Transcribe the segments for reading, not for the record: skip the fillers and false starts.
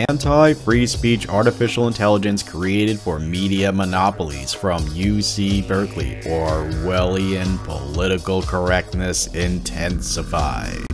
Anti-free speech artificial intelligence created for media monopolies from UC Berkeley. Orwellian political correctness intensifies.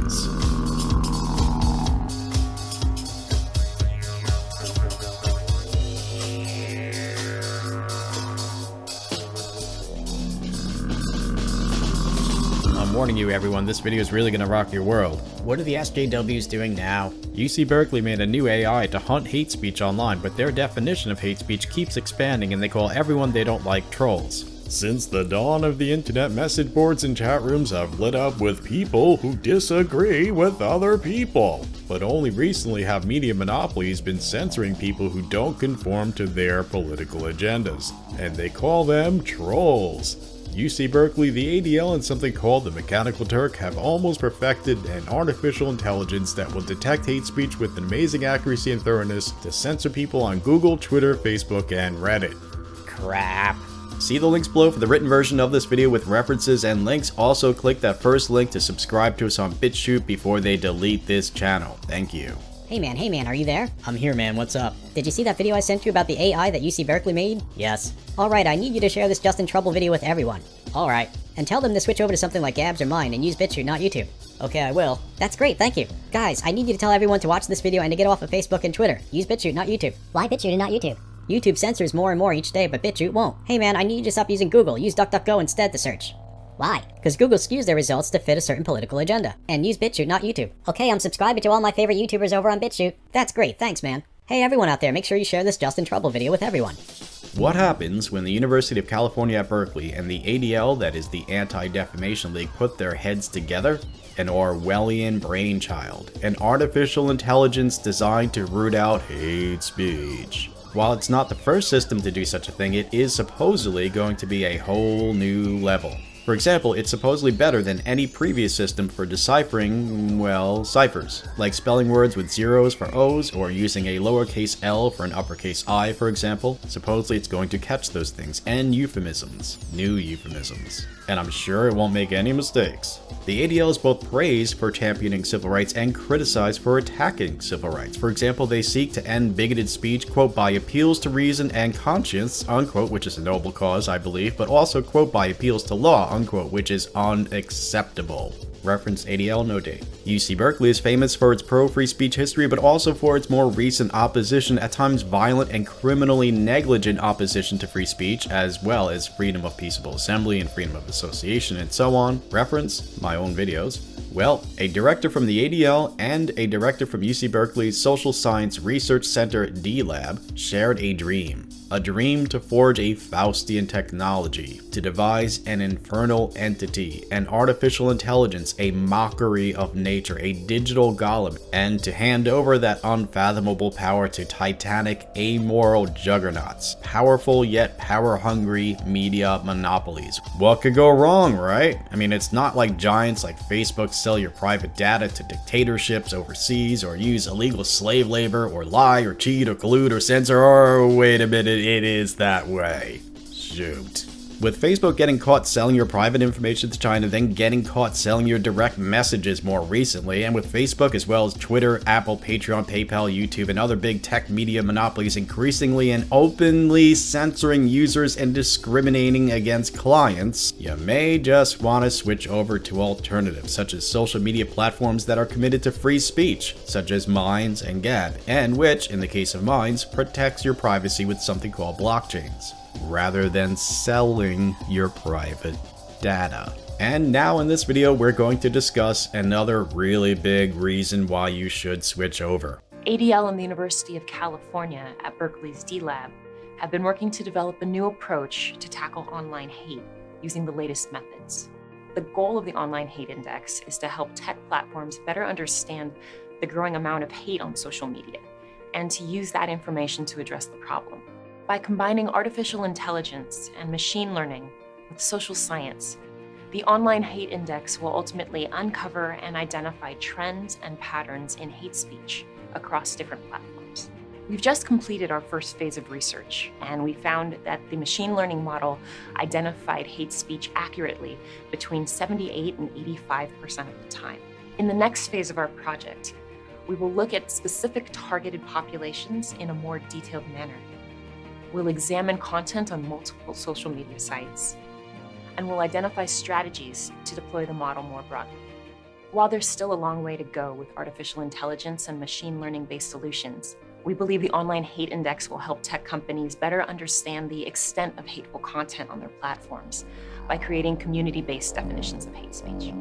I'm warning you everyone, this video is really gonna rock your world. What are the SJWs doing now? UC Berkeley made a new AI to hunt hate speech online, but their definition of hate speech keeps expanding and they call everyone they don't like trolls. Since the dawn of the internet, message boards and chat rooms have lit up with people who disagree with other people. But only recently have media monopolies been censoring people who don't conform to their political agendas, and they call them trolls. UC Berkeley, the ADL, and something called the Mechanical Turk have almost perfected an artificial intelligence that will detect hate speech with an amazing accuracy and thoroughness to censor people on Google, Twitter, Facebook, and Reddit. Crap. See the links below for the written version of this video with references and links. Also click that first link to subscribe to us on BitChute before they delete this channel. Thank you. Hey man, are you there? I'm here, man, what's up? Did you see that video I sent you about the AI that UC Berkeley made? Yes. Alright, I need you to share this Just in Trouble video with everyone. Alright. And tell them to switch over to something like Gabs or mine and use BitChute, not YouTube. Okay, I will. That's great, thank you. Guys, I need you to tell everyone to watch this video and to get off of Facebook and Twitter. Use BitChute, not YouTube. Why BitChute and not YouTube? YouTube censors more and more each day, but BitChute won't. Hey man, I need you to stop using Google. Use DuckDuckGo instead to search. Why? Because Google skews their results to fit a certain political agenda. And use BitChute, not YouTube. Okay, I'm subscribing to all my favorite YouTubers over on BitChute. That's great, thanks man. Hey everyone out there, make sure you share this Just in Trouble video with everyone. What happens when the University of California at Berkeley and the ADL, that is the Anti-Defamation League, put their heads together? An Orwellian brainchild, an artificial intelligence designed to root out hate speech. While it's not the first system to do such a thing, it is supposedly going to be a whole new level. For example, it's supposedly better than any previous system for deciphering, well, ciphers, like spelling words with zeros for O's or using a lowercase l for an uppercase I, for example. Supposedly it's going to catch those things, and euphemisms, new euphemisms. And I'm sure it won't make any mistakes. The ADL is both praised for championing civil rights and criticized for attacking civil rights. For example, they seek to end bigoted speech, quote, by appeals to reason and conscience, unquote, which is a noble cause, I believe, but also, quote, by appeals to law, unquote, which is unacceptable. Reference ADL, no date. UC Berkeley is famous for its pro-free speech history, but also for its more recent opposition, at times violent and criminally negligent opposition to free speech, as well as freedom of peaceable assembly and freedom of association and so on. Reference my own videos. Well, a director from the ADL and a director from UC Berkeley's Social Science Research Center D-Lab shared a dream. A dream to forge a Faustian technology, to devise an infernal entity, an artificial intelligence, a mockery of nature, a digital golem, and to hand over that unfathomable power to titanic, amoral juggernauts, powerful yet power-hungry media monopolies. What could go wrong, right? I mean, it's not like giants like Facebook sell your private data to dictatorships overseas, or use illegal slave labor, or lie, or cheat, or collude, or censor, or wait a minute, it is that way. Shoot. With Facebook getting caught selling your private information to China, then getting caught selling your direct messages more recently, and with Facebook as well as Twitter, Apple, Patreon, PayPal, YouTube, and other big tech media monopolies increasingly and openly censoring users and discriminating against clients, you may just want to switch over to alternatives, such as social media platforms that are committed to free speech, such as Minds and Gab, and which, in the case of Minds, protects your privacy with something called blockchains, rather than selling your private data. And now in this video, we're going to discuss another really big reason why you should switch over. ADL and the University of California at Berkeley's D-Lab have been working to develop a new approach to tackle online hate using the latest methods. The goal of the Online Hate Index is to help tech platforms better understand the growing amount of hate on social media and to use that information to address the problem. By combining artificial intelligence and machine learning with social science, the Online Hate Index will ultimately uncover and identify trends and patterns in hate speech across different platforms. We've just completed our first phase of research, and we found that the machine learning model identified hate speech accurately between 78 and 85% of the time. In the next phase of our project, We will look at specific targeted populations in a more detailed manner. We'll examine content on multiple social media sites, and we'll identify strategies to deploy the model more broadly. While there's still a long way to go with artificial intelligence and machine learning-based solutions, we believe the Online Hate Index will help tech companies better understand the extent of hateful content on their platforms by creating community-based definitions of hate speech.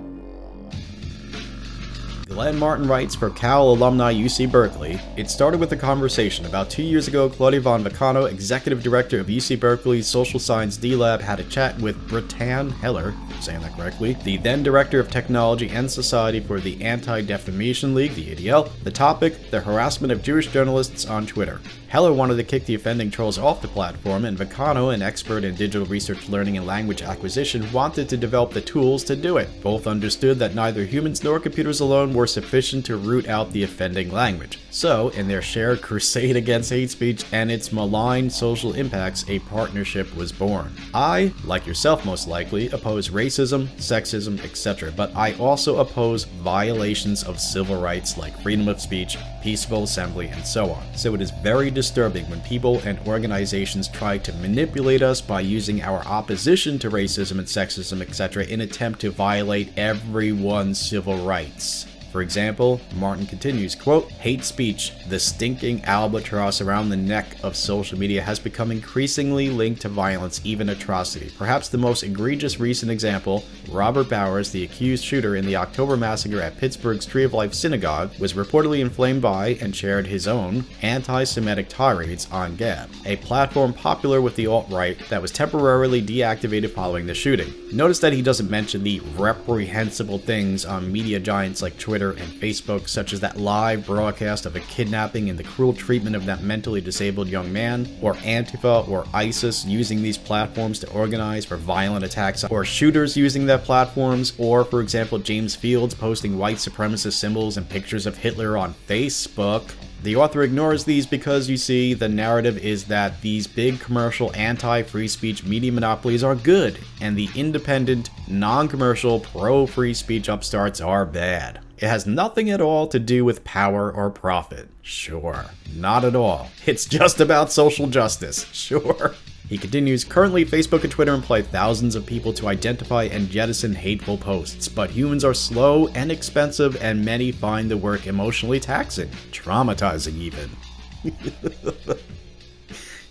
Glenn Martin writes for Cal alumni UC Berkeley. It started with a conversation. About 2 years ago, Claudia von Vacano, executive director of UC Berkeley's Social Science D-Lab, had a chat with Bretan Heller, if I'm saying that correctly, the then director of technology and society for the Anti-Defamation League, the ADL. The topic, the harassment of Jewish journalists on Twitter. Heller wanted to kick the offending trolls off the platform, and Vacano, an expert in digital research learning and language acquisition, wanted to develop the tools to do it. Both understood that neither humans nor computers alone were sufficient to root out the offending language. So, in their shared crusade against hate speech and its malign social impacts, a partnership was born. I, like yourself most likely, oppose racism, sexism, etc., but I also oppose violations of civil rights like freedom of speech, peaceful assembly, and so on. So it is very disturbing when people and organizations try to manipulate us by using our opposition to racism and sexism, etc., in an attempt to violate everyone's civil rights. For example, Martin continues, quote, hate speech, the stinking albatross around the neck of social media, has become increasingly linked to violence, even atrocity. Perhaps the most egregious recent example, Robert Bowers, the accused shooter in the October massacre at Pittsburgh's Tree of Life Synagogue, was reportedly inflamed by and shared his own anti-Semitic tirades on Gab, a platform popular with the alt-right that was temporarily deactivated following the shooting. Notice that he doesn't mention the reprehensible things on media giants like Twitter and Facebook, such as that live broadcast of a kidnapping and the cruel treatment of that mentally disabled young man, or Antifa or ISIS using these platforms to organize for violent attacks, or shooters using their platforms, or, for example, James Fields posting white supremacist symbols and pictures of Hitler on Facebook. The author ignores these because, you see, the narrative is that these big commercial anti-free speech media monopolies are good, and the independent, non-commercial, pro-free speech upstarts are bad. It has nothing at all to do with power or profit. Sure, not at all. It's just about social justice. Sure. He continues, currently Facebook and Twitter employ thousands of people to identify and jettison hateful posts, but humans are slow and expensive, and many find the work emotionally taxing, traumatizing even.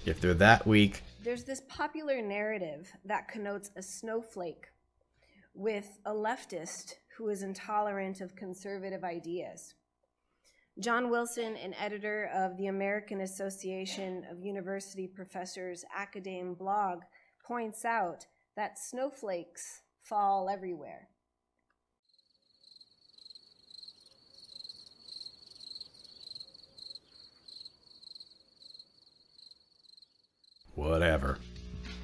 If they're that weak. There's this popular narrative that connotes a snowflake with a leftist who is intolerant of conservative ideas. John Wilson, an editor of the American Association of University Professors Academe blog, points out that snowflakes fall everywhere. Whatever.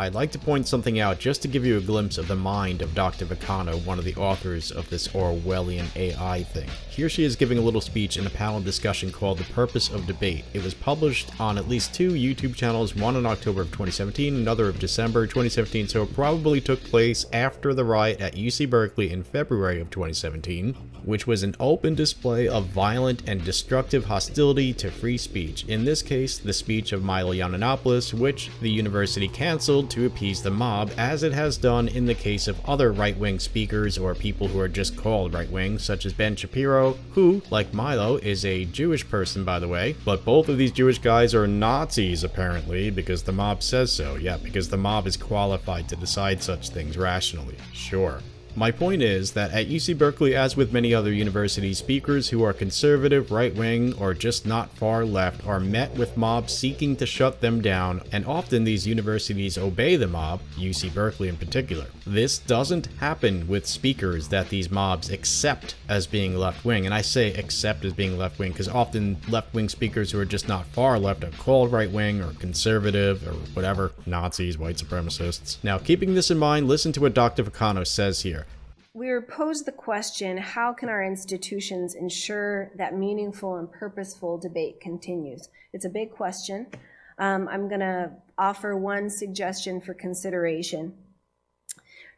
I'd like to point something out just to give you a glimpse of the mind of Dr. Vacano, one of the authors of this Orwellian AI thing. Here she is giving a little speech in a panel discussion called The Purpose of Debate. It was published on at least 2 YouTube channels, one in October of 2017, another of December 2017, so it probably took place after the riot at UC Berkeley in February of 2017, which was an open display of violent and destructive hostility to free speech. In this case, the speech of Milo Yiannopoulos, which the university canceled to appease the mob, as it has done in the case of other right-wing speakers or people who are just called right-wing, such as Ben Shapiro, who, like Milo, is a Jewish person, by the way, but both of these Jewish guys are Nazis, apparently, because the mob says so. Yeah, because the mob is qualified to decide such things rationally. Sure. My point is that at UC Berkeley, as with many other universities, speakers who are conservative, right-wing, or just not far left are met with mobs seeking to shut them down, and often these universities obey the mob, UC Berkeley in particular. This doesn't happen with speakers that these mobs accept as being left-wing, and I say accept as being left-wing because often left-wing speakers who are just not far left are called right-wing or conservative or whatever, Nazis, white supremacists. Now, keeping this in mind, listen to what Dr. Vacano says here. We were posed the question, how can our institutions ensure that meaningful and purposeful debate continues? It's a big question. I'm going to offer one suggestion for consideration.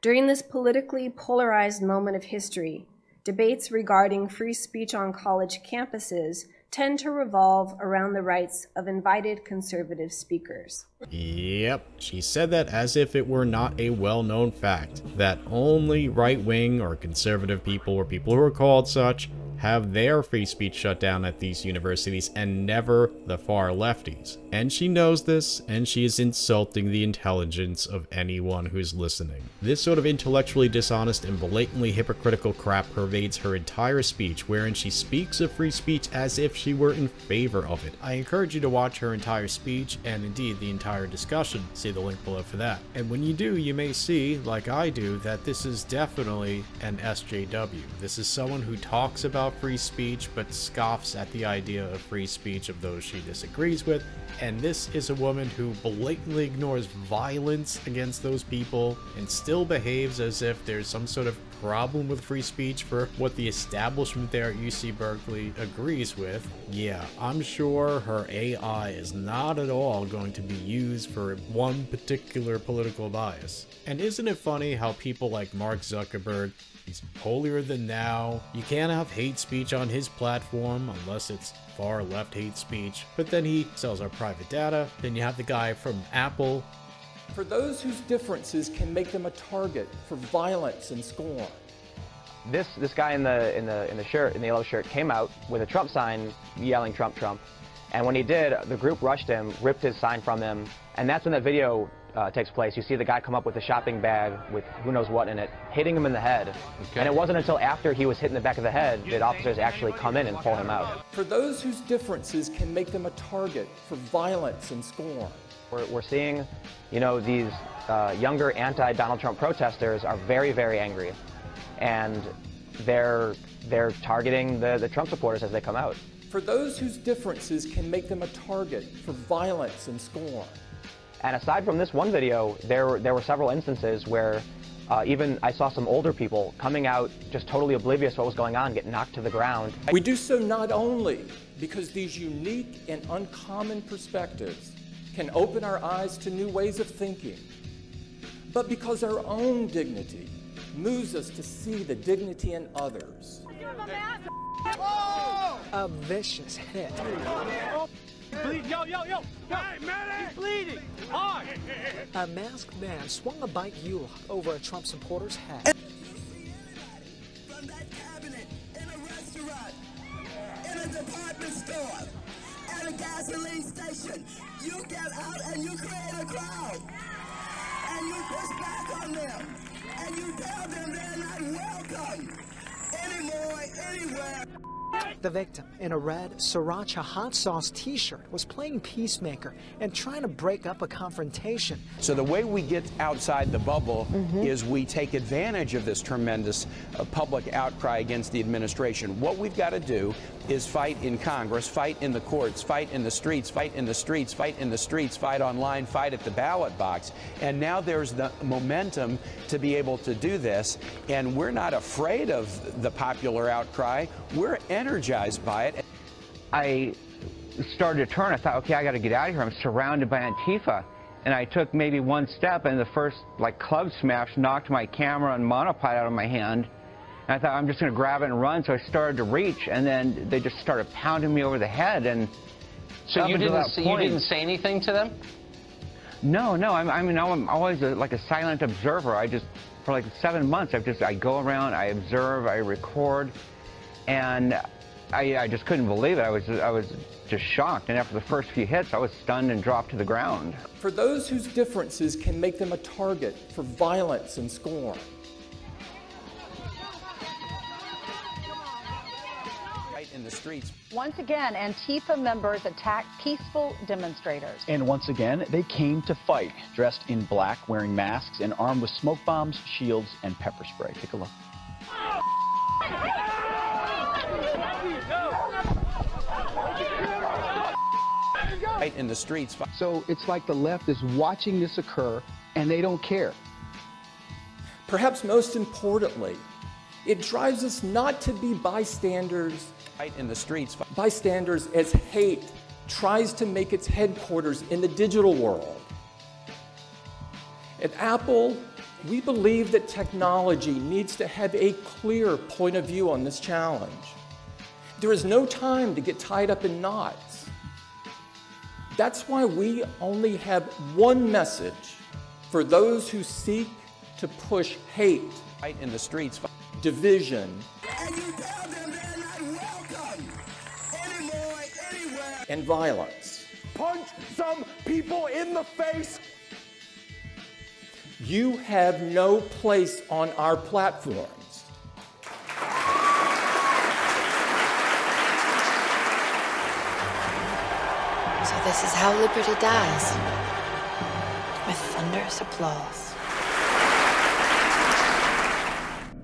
During this politically polarized moment of history, debates regarding free speech on college campuses tend to revolve around the rights of invited conservative speakers. Yep, she said that as if it were not a well-known fact, that only right-wing or conservative people, or people who are called such, have their free speech shut down at these universities, and never the far lefties. And she knows this, and she is insulting the intelligence of anyone who's listening. This sort of intellectually dishonest and blatantly hypocritical crap pervades her entire speech, wherein she speaks of free speech as if she were in favor of it. I encourage you to watch her entire speech, and indeed the entire discussion. See the link below for that. And when you do, you may see, like I do, that this is definitely an SJW. This is someone who talks about free speech but scoffs at the idea of free speech of those she disagrees with, and this is a woman who blatantly ignores violence against those people and still behaves as if there's some sort of problem with free speech for what the establishment there at UC Berkeley agrees with. Yeah, I'm sure her AI is not at all going to be used for one particular political bias. And isn't it funny how people like Mark Zuckerberg, he's holier than thou, you can't have hate speech on his platform unless it's far left hate speech, but then he sells our private data. Then you have the guy from Apple. For those whose differences can make them a target for violence and scorn. This guy in the yellow shirt came out with a Trump sign yelling Trump, Trump. And when he did, the group rushed him, ripped his sign from him, and that's when that video takes place. You see the guy come up with a shopping bag with who knows what in it, hitting him in the head. Okay. And it wasn't until after he was hit in the back of the head that officers actually come in and pull him out. For those whose differences can make them a target for violence and scorn. We're seeing, you know, these younger anti-Donald Trump protesters are very, very angry. And they're targeting the Trump supporters as they come out. For those whose differences can make them a target for violence and scorn. And aside from this one video, there were several instances where even I saw some older people coming out just totally oblivious to what was going on, get knocked to the ground. We do so not only because these unique and uncommon perspectives can open our eyes to new ways of thinking, but because our own dignity moves us to see the dignity in others. A vicious hit. Yo! Hey, man! He's bleeding! Hard! A masked man swung a bike U over a Trump supporter's head. From that cabinet, in a restaurant, in a department store, at a gasoline station, you get out and you create a crowd. And you push back on them. And you tell them they're not welcome anymore, anywhere. The victim, in a red Sriracha hot sauce t-shirt, was playing peacemaker and trying to break up a confrontation. So the way we get outside the bubble is we take advantage of this tremendous public outcry against the administration. What we've got to do is fight in Congress, fight in the courts, fight in the streets, fight in the streets, fight in the streets, fight online, fight at the ballot box. And now there's the momentum to be able to do this. And we're not afraid of the popular outcry. We're energized by it. I started to turn. I thought, okay, I got to get out of here. I'm surrounded by Antifa. And I took maybe one step, and the first club smash knocked my camera and monopod out of my hand. And I thought, I'm just going to grab it and run. So I started to reach, and then they just started pounding me over the head. And so you didn't say anything to them? No. I mean, I'm always a silent observer. For 7 months, I go around, I observe, I record, and I just couldn't believe it. I was just shocked. And after the first few hits, I was stunned and dropped to the ground. For those whose differences can make them a target for violence and scorn. In the streets. Once again, Antifa members attacked peaceful demonstrators. And once again, they came to fight, dressed in black, wearing masks, and armed with smoke bombs, shields, and pepper spray. Take a look. Fight in the streets. So it's like the left is watching this occur, and they don't care. Perhaps most importantly, it drives us not to be bystanders. Fight in the streets. Bystanders as hate tries to make its headquarters in the digital world. At Apple, We believe that technology needs to have a clear point of view on this challenge. There is no time to get tied up in knots. That's why we only have one message for those who seek to push hate, Fight in the streets, division, And you tell them they're not welcome anymore, anywhere. and violence. Punch some people in the face. You have no place on our platforms. So this is how liberty dies. With thunderous applause.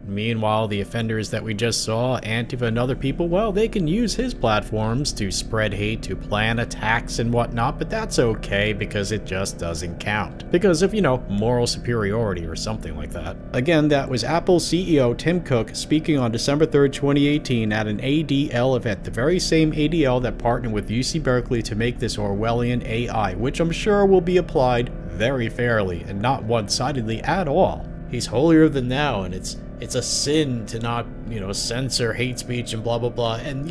Meanwhile, the offenders that we just saw, Antifa and other people, well, they can use his platforms to spread hate, to plan attacks and whatnot, but that's okay because it just doesn't count. Because of, moral superiority or something like that. Again, that was Apple CEO Tim Cook speaking on December 3rd, 2018 at an ADL event, the very same ADL that partnered with UC Berkeley to make this Orwellian AI, which I'm sure will be applied very fairly and not one-sidedly at all. He's holier than thou, and it's a sin to not, censor hate speech and blah blah blah, and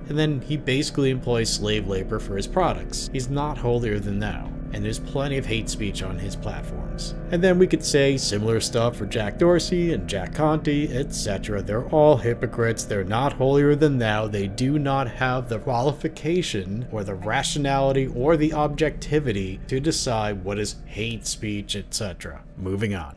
then he basically employs slave labor for his products. He's not holier than thou, and there's plenty of hate speech on his platforms. And then we could say similar stuff for Jack Dorsey and Jack Conte, etc. They're all hypocrites, they're not holier than thou, they do not have the qualification or the rationality or the objectivity to decide what is hate speech, etc. Moving on.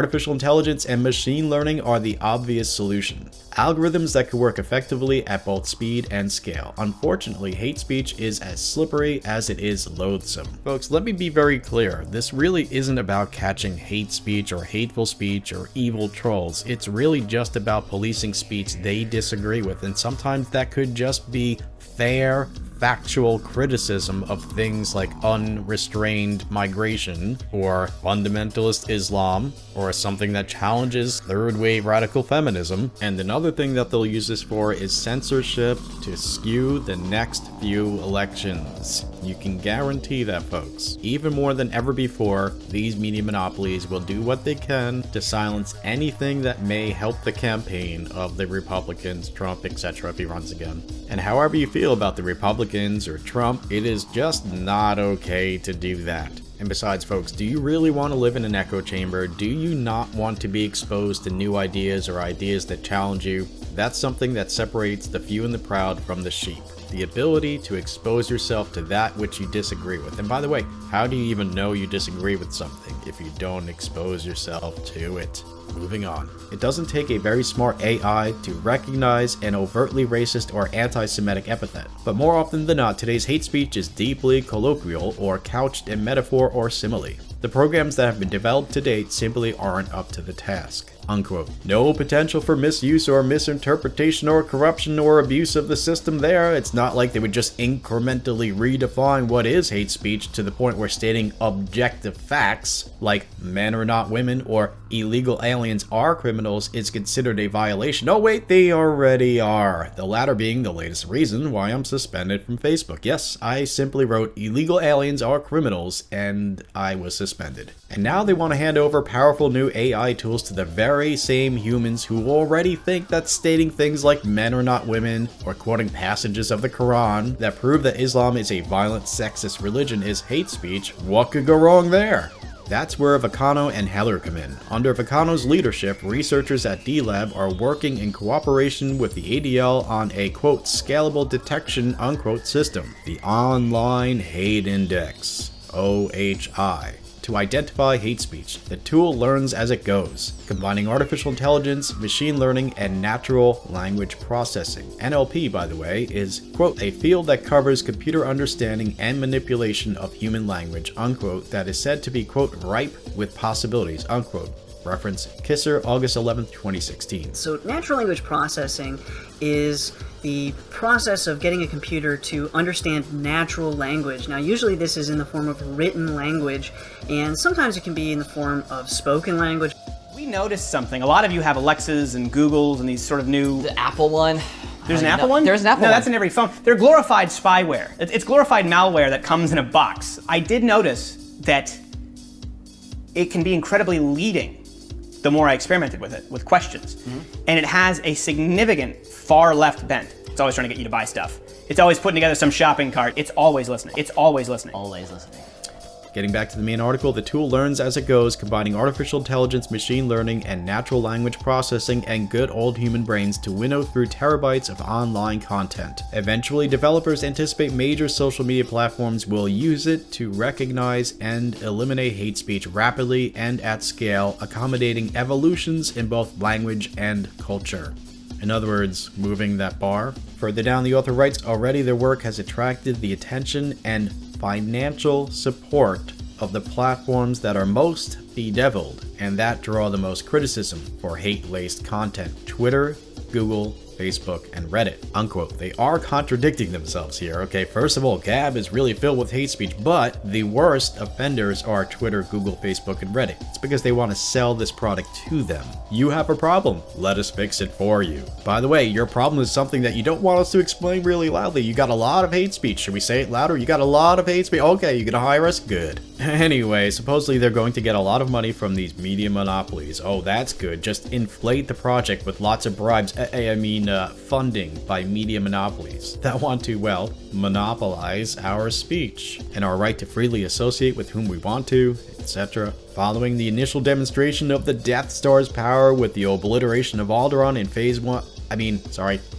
Artificial intelligence and machine learning are the obvious solution. Algorithms that could work effectively at both speed and scale. Unfortunately, hate speech is as slippery as it is loathsome. Folks, let me be very clear. This really isn't about catching hate speech or hateful speech or evil trolls. It's really just about policing speech they disagree with, and sometimes that could just be fair, factual criticism of things like unrestrained migration or fundamentalist Islam or something that challenges third-wave radical feminism. And another thing that they'll use this for is censorship to skew the next few elections. You can guarantee that, folks. Even more than ever before, these media monopolies will do what they can to silence anything that may help the campaign of the Republicans, Trump, etc. if he runs again. And however you feel about the Republicans or Trump, it is just not okay to do that. And besides, folks, do you really want to live in an echo chamber? Do you not want to be exposed to new ideas or ideas that challenge you? That's something that separates the few and the proud from the sheep. The ability to expose yourself to that which you disagree with. And by the way, how do you even know you disagree with something if you don't expose yourself to it? Moving on. It doesn't take a very smart AI to recognize an overtly racist or anti-Semitic epithet. But more often than not, today's hate speech is deeply colloquial or couched in metaphor or simile. The programs that have been developed to date simply aren't up to the task. Unquote. No potential for misuse or misinterpretation or corruption or abuse of the system there. It's not like they would just incrementally redefine what is hate speech to the point where stating objective facts like men are not women or illegal aliens are criminals is considered a violation. Oh wait, they already are. The latter being the latest reason why I'm suspended from Facebook. Yes, I simply wrote illegal aliens are criminals and I was suspended. And now they want to hand over powerful new AI tools to the very same humans who already think that stating things like men are not women or quoting passages of the Quran that prove that Islam is a violent sexist religion is hate speech. What could go wrong there? That's where Vacano and Heller come in. Under Vacano's leadership, researchers at D-Lab are working in cooperation with the ADL on a, quote, scalable detection, unquote, system, the Online Hate Index, OHI, to identify hate speech. The tool learns as it goes, combining artificial intelligence, machine learning, and natural language processing. NLP, by the way, is, quote, a field that covers computer understanding and manipulation of human language, unquote, that is said to be, quote, ripe with possibilities, unquote. Reference Kisser, August 11th, 2016. So natural language processing is the process of getting a computer to understand natural language. Now, usually this is in the form of written language, and sometimes it can be in the form of spoken language. We noticed something. A lot of you have Alexas and Googles and these sort of new... The Apple one? There's an Apple one? There's an Apple one. No, that's in every phone. They're glorified spyware. It's glorified malware that comes in a box. I did notice that it can be incredibly leading the more I experimented with it, with questions. And it has a significant far left bent. It's always trying to get you to buy stuff. It's always putting together some shopping cart. It's always listening. It's always listening. Always listening. Getting back to the main article, the tool learns as it goes, combining artificial intelligence, machine learning, and natural language processing and good old human brains to winnow through terabytes of online content. Eventually, developers anticipate major social media platforms will use it to recognize and eliminate hate speech rapidly and at scale, accommodating evolutions in both language and culture. In other words, moving that bar. Further down, the author writes, already their work has attracted the attention and financial support of the platforms that are most bedeviled and that draw the most criticism for hate-laced content: Twitter, Google, Facebook, and Reddit, unquote. They are contradicting themselves here. Okay, first of all, Gab is really filled with hate speech, but the worst offenders are Twitter, Google, Facebook, and Reddit. It's because they want to sell this product to them. You have a problem. Let us fix it for you. By the way, your problem is something that you don't want us to explain really loudly. You got a lot of hate speech. Should we say it louder? You got a lot of hate speech. Okay, you gonna hire us? Good. Anyway, supposedly they're going to get a lot of money from these media monopolies. Oh, that's good. Just inflate the project with lots of bribes. Funding by media monopolies that want to, well, monopolize our speech and our right to freely associate with whom we want to, etc. Following the initial demonstration of the Death Star's power with the obliteration of Alderaan in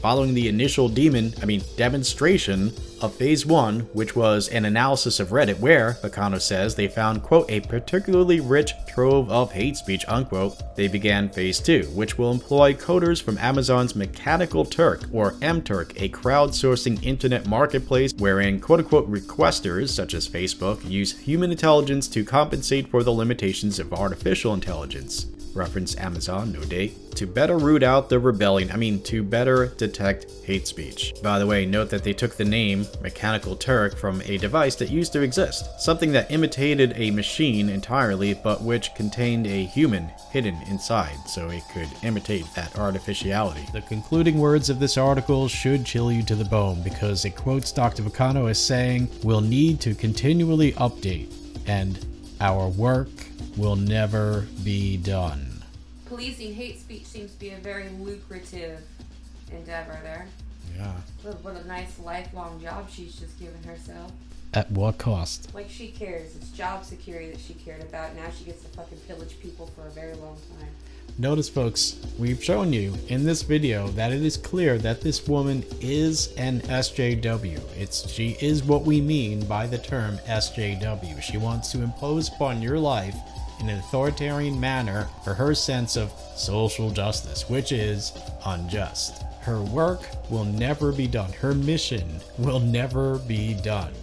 following the initial demonstration of Phase 1, which was an analysis of Reddit where, Vacano says, they found, quote, a particularly rich trove of hate speech, unquote, they began Phase 2, which will employ coders from Amazon's Mechanical Turk, or MTurk, a crowdsourcing internet marketplace wherein, quote-unquote, requesters, such as Facebook, use human intelligence to compensate for the limitations of artificial intelligence. Reference Amazon, no date. To better root out the rebellion, to better detect hate speech. By the way, note that they took the name Mechanical Turk from a device that used to exist, something that imitated a machine entirely, but which contained a human hidden inside, so it could imitate that artificiality. The concluding words of this article should chill you to the bone, because it quotes Dr. Vacano as saying, we'll need to continually update, and our work will never be done. Policing hate speech seems to be a very lucrative endeavor there. Yeah. What a nice lifelong job she's just given herself. At what cost? Like, she cares. It's job security that she cared about. Now she gets to fucking pillage people for a very long time. Notice, folks, we've shown you in this video that it is clear that this woman is an SJW. She is what we mean by the term SJW. She wants to impose upon your life in an authoritarian manner for her sense of social justice, which is unjust. Her work will never be done. Her mission will never be done.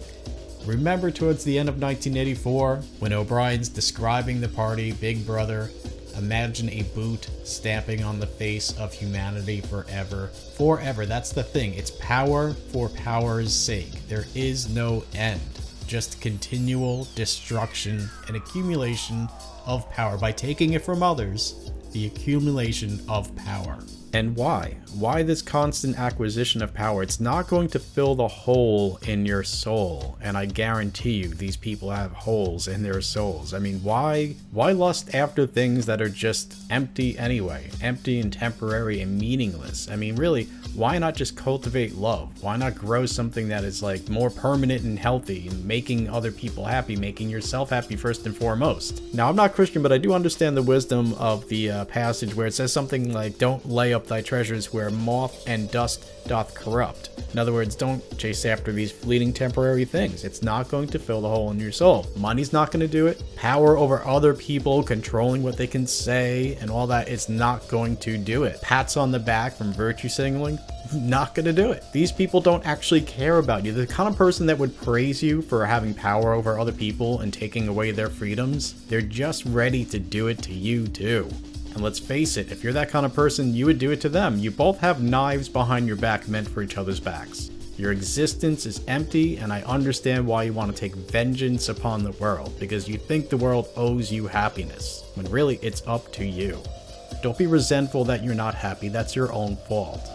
Remember towards the end of 1984 when O'Brien's describing the party Big Brother? Imagine a boot stamping on the face of humanity forever. Forever, that's the thing. It's power for power's sake. There is no end. Just continual destruction and accumulation of power. By taking it from others, the accumulation of power. And why? Why this constant acquisition of power? It's not going to fill the hole in your soul. And I guarantee you these people have holes in their souls. Why lust after things that are just empty anyway? Empty and temporary and meaningless. Really, why not just cultivate love? Why not grow something that is like more permanent and healthy and making other people happy, making yourself happy first and foremost? Now, I'm not Christian, but I do understand the wisdom of the passage where it says something like, don't lay up thy treasures where moth and dust doth corrupt. In other words, don't chase after these fleeting temporary things. It's not going to fill the hole in your soul. Money's not going to do it. Power over other people, controlling what they can say and all that, it's not going to do it. Pats on the back from virtue signaling, not going to do it. These people don't actually care about you. The kind of person that would praise you for having power over other people and taking away their freedoms, they're just ready to do it to you too. And let's face it, if you're that kind of person, you would do it to them. You both have knives behind your back meant for each other's backs. Your existence is empty, and I understand why you want to take vengeance upon the world, because you think the world owes you happiness, when really it's up to you. Don't be resentful that you're not happy, that's your own fault.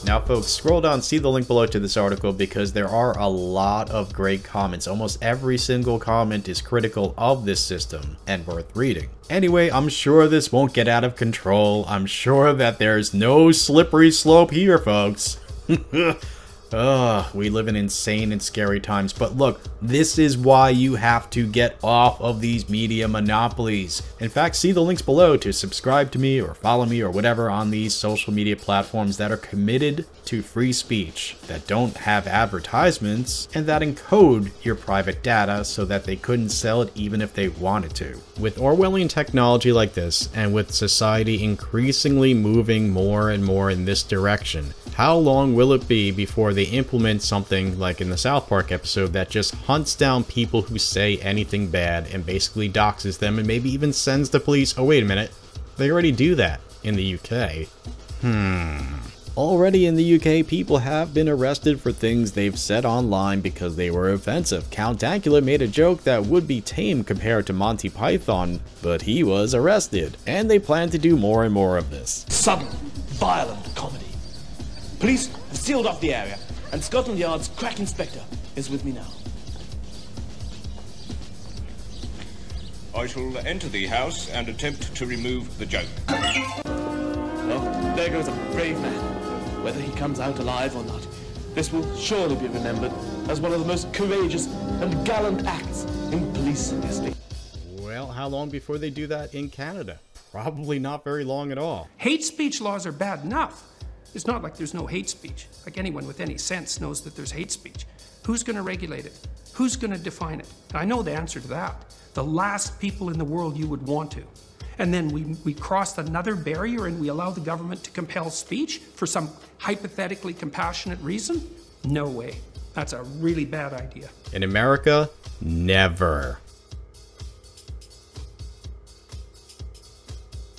Now folks, scroll down, see the link below to this article because there are a lot of great comments. Almost every single comment is critical of this system and worth reading. Anyway, I'm sure this won't get out of control. I'm sure that there's no slippery slope here, folks. We live in insane and scary times, but look, this is why you have to get off of these media monopolies. In fact, see the links below to subscribe to me or follow me or whatever on these social media platforms that are committed to free speech, that don't have advertisements, and that encode your private data so that they couldn't sell it even if they wanted to. With Orwellian technology like this, and with society increasingly moving more and more in this direction, how long will it be before they implement something like in the South Park episode that just hunts down people who say anything bad and basically doxes them and maybe even sends the police? Oh, wait a minute. They already do that in the UK. Already in the UK, people have been arrested for things they've said online because they were offensive. Count Dankula made a joke that would be tame compared to Monty Python, but he was arrested. And they plan to do more and more of this. Sudden, violent comedy. Police have sealed off the area, and Scotland Yard's crack inspector is with me now. I shall enter the house and attempt to remove the joke. Well, there goes a brave man. Whether he comes out alive or not, this will surely be remembered as one of the most courageous and gallant acts in police history. Well, how long before they do that in Canada? Probably not very long at all. Hate speech laws are bad enough. It's not like there's no hate speech. Like anyone with any sense knows that there's hate speech. Who's going to regulate it? Who's going to define it? I know the answer to that. The last people in the world you would want to. And then we crossed another barrier and we allow the government to compel speech for some hypothetically compassionate reason? No way. That's a really bad idea. In America, never.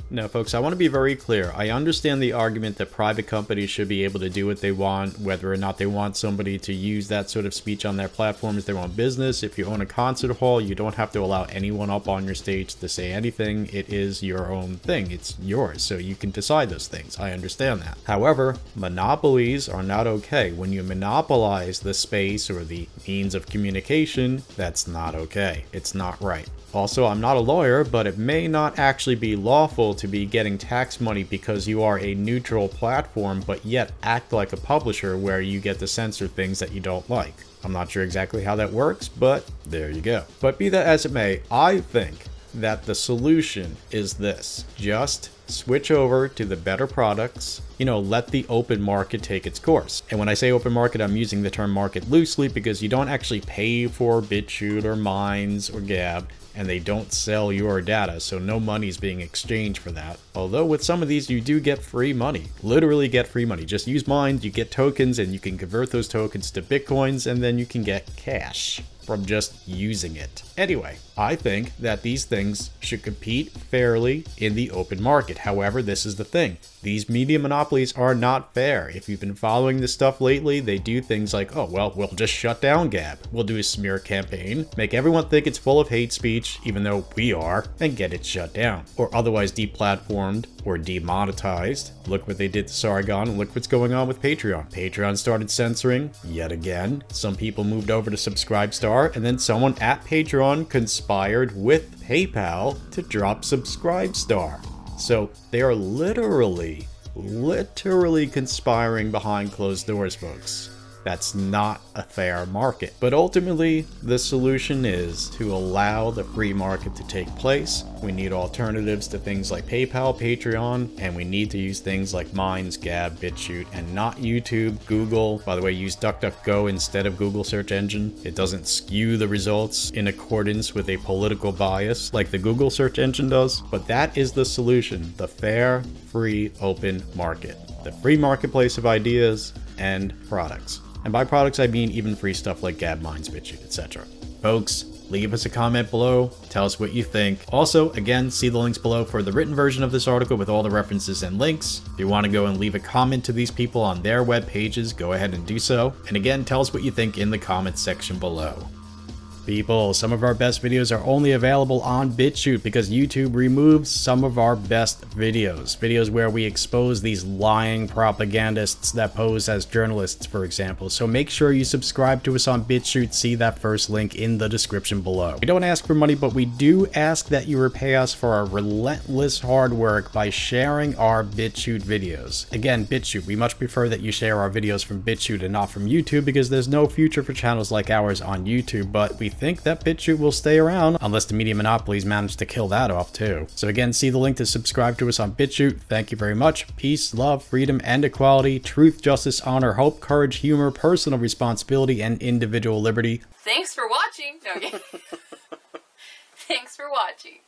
Now folks, I want to be very clear. I understand the argument that private companies should be able to do what they want, whether or not they want somebody to use that sort of speech on their platforms, their own business. If you own a concert hall, you don't have to allow anyone up on your stage to say anything. It is your own thing. It's yours, so you can decide those things. I understand that. However, monopolies are not okay. When you monopolize the space or the means of communication, that's not okay. It's not right. Also, I'm not a lawyer, but it may not actually be lawful to be getting tax money because you are a neutral platform, but yet act like a publisher where you get to censor things that you don't like. I'm not sure exactly how that works, but there you go. But be that as it may, I think that the solution is this. Just switch over to the better products, let the open market take its course. And when I say open market, I'm using the term market loosely because you don't actually pay for BitChute or Minds or Gab, and they don't sell your data, so no money's being exchanged for that. Although with some of these you do get free money, literally get free money. Just use Mind, you get tokens, and you can convert those tokens to Bitcoins, and then you can get cash from just using it. Anyway, I think that these things should compete fairly in the open market. However, this is the thing. These media monopolies are not fair. If you've been following this stuff lately, they do things like, oh, well, we'll just shut down Gab. We'll do a smear campaign, make everyone think it's full of hate speech, even though we are, and get it shut down. Or otherwise deplatformed or demonetized. Look what they did to Sargon, and look what's going on with Patreon. Patreon started censoring, yet again. Some people moved over to Subscribestar, and then someone at Patreon conspired with PayPal to drop Subscribestar. So they are literally conspiring behind closed doors, folks. That's not a fair market. But ultimately, the solution is to allow the free market to take place. We need alternatives to things like PayPal, Patreon, and we need to use things like Minds, Gab, BitChute, and not YouTube, Google. By the way, use DuckDuckGo instead of Google search engine. It doesn't skew the results in accordance with a political bias like the Google search engine does. But that is the solution, the fair, free, open market. The free marketplace of ideas and products. And by products, I mean even free stuff like Gab, Minds, BitChute, etc. Folks, leave us a comment below. Tell us what you think. Also, again, see the links below for the written version of this article with all the references and links. If you want to go and leave a comment to these people on their web pages, go ahead and do so. And again, tell us what you think in the comments section below. People, some of our best videos are only available on BitChute because YouTube removes some of our best videos. Videos where we expose these lying propagandists that pose as journalists, for example. So make sure you subscribe to us on BitChute. See that first link in the description below. We don't ask for money, but we do ask that you repay us for our relentless hard work by sharing our BitChute videos. Again, BitChute, we much prefer that you share our videos from BitChute and not from YouTube because there's no future for channels like ours on YouTube, but we think that BitChute will stay around unless the media monopolies manage to kill that off too. So again, see the link to subscribe to us on BitChute. Thank you very much. Peace, love, freedom, and equality, truth, justice, honor, hope, courage, humor, personal responsibility, and individual liberty. Thanks for watching. No, okay. Thanks for watching.